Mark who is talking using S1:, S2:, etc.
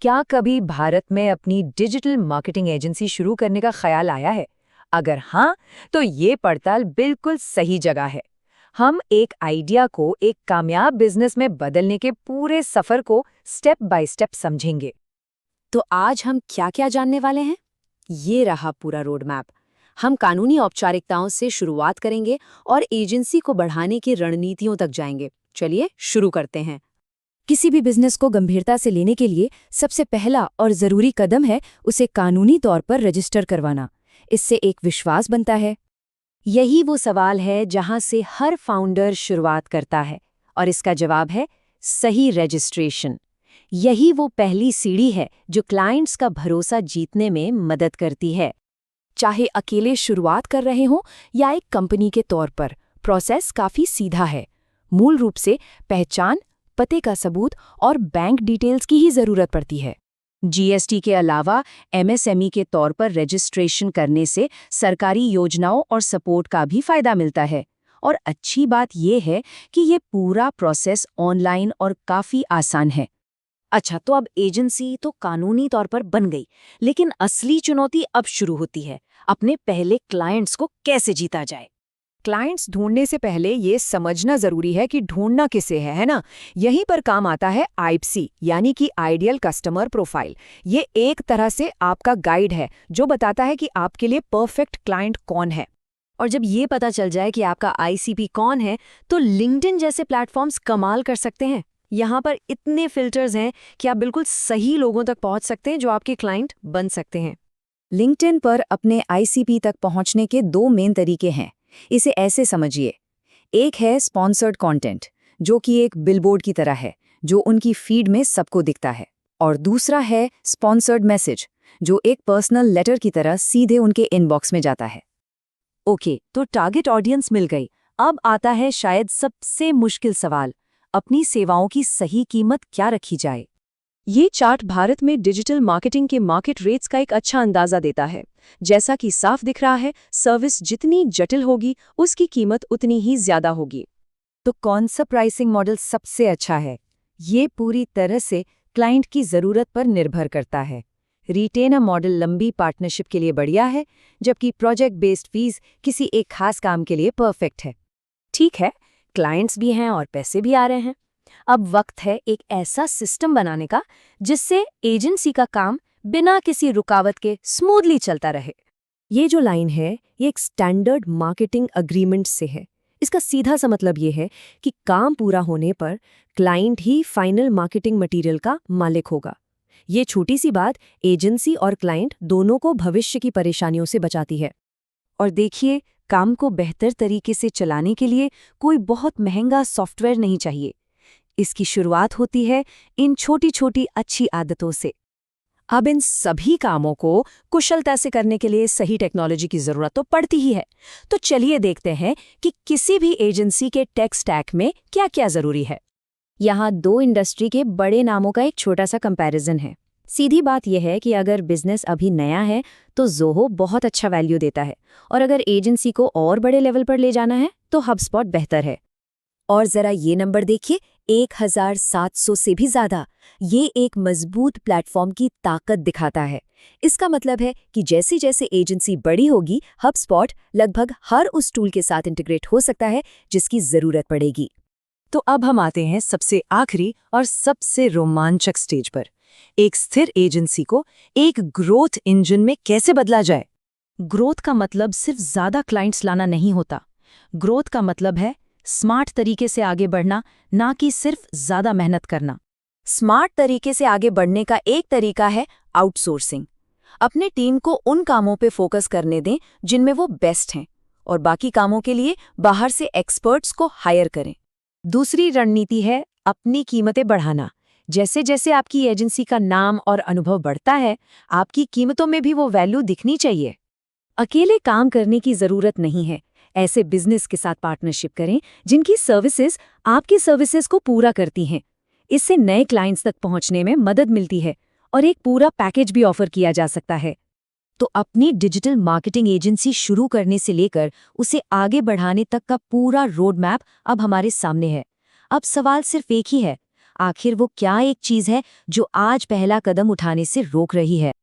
S1: क्या कभी भारत में अपनी डिजिटल मार्केटिंग एजेंसी शुरू करने का ख्याल आया है? अगर हाँ, तो ये पड़ताल बिल्कुल सही जगह है। हम एक आइडिया को एक कामयाब बिजनेस में बदलने के पूरे सफर को स्टेप बाय स्टेप समझेंगे।
S2: तो आज हम क्या-क्या जानने वाले हैं? ये रहा पूरा रोड मैप। हम कानूनी औपचारिकताओं से शुरुआत करेंगे और एजेंसी को बढ़ाने की रणनीतियों तक जाएंगे। चलिए शुरू करते हैं। किसी भी बिजनेस को गंभीरता से लेने के लिए सबसे पहला और ज़रूरी कदम है उसे कानूनी तौर पर रजिस्टर करवाना। इससे एक विश्वास बनता है। यही वो सवाल है जहां से हर फाउंडर शुरुआत करता है, और इसका जवाब है सही रजिस्ट्रेशन। यही वो पहली सीढ़ी है जो क्लाइंट्स का भरोसा जीतने में मदद करती है। चाहे अकेले शुरुआत कर रहे हों या एक कंपनी के तौर पर, प्रोसेस काफ़ी सीधा है। मूल रूप से पहचान, पते का सबूत और बैंक डिटेल्स की ही ज़रूरत पड़ती है। जीएसटी के अलावा एमएसएमई के तौर पर रजिस्ट्रेशन करने से सरकारी योजनाओं और सपोर्ट का भी फ़ायदा मिलता है। और अच्छी बात यह है कि ये पूरा प्रोसेस ऑनलाइन और काफ़ी आसान है। अच्छा, तो अब एजेंसी तो कानूनी तौर पर बन गई, लेकिन असली चुनौती अब शुरू होती है। अपने पहले क्लाइंट्स को कैसे जीता जाए?
S1: क्लाइंट्स ढूंढने से पहले ये समझना जरूरी है कि ढूंढना किसे है ना? यहीं पर काम आता है आईपीसी, यानी कि आइडियल कस्टमर प्रोफाइल। ये एक तरह से आपका गाइड है जो बताता है कि आपके लिए परफेक्ट क्लाइंट कौन है।
S2: और जब ये पता चल जाए कि आपका आईसीपी कौन है, तो लिंक्डइन जैसे प्लेटफॉर्म्स कमाल कर सकते हैं। यहाँ पर इतने फिल्टर्स हैं कि आप बिल्कुल सही लोगों तक पहुँच सकते हैं जो आपके क्लाइंट बन सकते हैं। लिंक्डइन पर अपने आईसीपी तक पहुँचने के दो मेन तरीके हैं। इसे ऐसे समझिए, एक है स्पॉन्सर्ड कंटेंट, जो कि एक बिलबोर्ड की तरह है, जो उनकी फीड में सबको दिखता है। और दूसरा है स्पॉन्सर्ड मैसेज, जो एक पर्सनल लेटर की तरह सीधे उनके इनबॉक्स में जाता है। ओके, तो टारगेट ऑडियंस मिल गई। अब आता है शायद सबसे मुश्किल सवाल, अपनी सेवाओं की सही कीमत क्या रखी जाए। ये चार्ट भारत में डिजिटल मार्केटिंग के मार्केट रेट्स का एक अच्छा अंदाजा देता है। जैसा कि साफ दिख रहा है, सर्विस जितनी जटिल होगी उसकी कीमत उतनी ही ज्यादा होगी। तो कौन सा प्राइसिंग मॉडल सबसे अच्छा है? ये पूरी तरह से क्लाइंट की ज़रूरत पर निर्भर करता है। रिटेनर मॉडल लंबी पार्टनरशिप के लिए बढ़िया है, जबकि प्रोजेक्ट बेस्ड फीस किसी एक खास काम के लिए परफेक्ट है। ठीक है, क्लाइंट्स भी हैं और पैसे भी आ रहे हैं। अब वक्त है एक ऐसा सिस्टम बनाने का जिससे एजेंसी का काम बिना किसी रुकावट के स्मूथली चलता रहे। ये जो लाइन है, ये एक स्टैंडर्ड मार्केटिंग अग्रीमेंट से है। इसका सीधा सा मतलब ये है कि काम पूरा होने पर क्लाइंट ही फाइनल मार्केटिंग मटेरियल का मालिक होगा। ये छोटी सी बात एजेंसी और क्लाइंट दोनों को भविष्य की परेशानियों से बचाती है। और देखिए, काम को बेहतर तरीके से चलाने के लिए कोई बहुत महंगा सॉफ्टवेयर नहीं चाहिए। इसकी शुरुआत होती है इन छोटी छोटी अच्छी आदतों से। अब इन सभी कामों को कुशलता से करने के लिए सही टेक्नोलॉजी की जरूरत तो पड़ती ही है। तो चलिए देखते हैं कि किसी भी एजेंसी के टेक स्टैक में क्या क्या जरूरी है। यहाँ दो इंडस्ट्री के बड़े नामों का एक छोटा सा कंपैरिजन है। सीधी बात यह है कि अगर बिजनेस अभी नया है तो ज़ोहो बहुत अच्छा वैल्यू देता है, और अगर एजेंसी को और बड़े लेवल पर ले जाना है तो हबस्पॉट बेहतर है। और जरा ये नंबर देखिए, 1700 से भी ज्यादा। ये एक मजबूत प्लेटफॉर्म की ताकत दिखाता है। इसका मतलब है कि जैसे जैसे एजेंसी बड़ी होगी, हबस्पॉट लगभग हर उस टूल के साथ इंटीग्रेट हो सकता है जिसकी जरूरत पड़ेगी। तो अब हम आते हैं सबसे आखिरी और सबसे रोमांचक स्टेज पर। एक स्थिर एजेंसी को एक ग्रोथ इंजन में कैसे बदला जाए। ग्रोथ का मतलब सिर्फ ज्यादा क्लाइंट्स लाना नहीं होता। ग्रोथ का मतलब है स्मार्ट तरीके से आगे बढ़ना, ना कि सिर्फ ज्यादा मेहनत करना। स्मार्ट तरीके से आगे बढ़ने का एक तरीका है आउटसोर्सिंग। अपने टीम को उन कामों पे फोकस करने दें जिनमें वो बेस्ट हैं, और बाकी कामों के लिए बाहर से एक्सपर्ट्स को हायर करें। दूसरी रणनीति है अपनी कीमतें बढ़ाना। जैसे जैसे आपकी एजेंसी का नाम और अनुभव बढ़ता है, आपकी कीमतों में भी वो वैल्यू दिखनी चाहिए। अकेले काम करने की जरूरत नहीं है। ऐसे बिजनेस के साथ पार्टनरशिप करें जिनकी सर्विसेज आपकी सर्विसेज को पूरा करती हैं। इससे नए क्लाइंट्स तक पहुंचने में मदद मिलती है और एक पूरा पैकेज भी ऑफर किया जा सकता है। तो अपनी डिजिटल मार्केटिंग एजेंसी शुरू करने से लेकर उसे आगे बढ़ाने तक का पूरा रोड मैप अब हमारे सामने है। अब सवाल सिर्फ एक ही है, आखिर वो क्या एक चीज है जो आज पहला कदम उठाने से रोक रही है।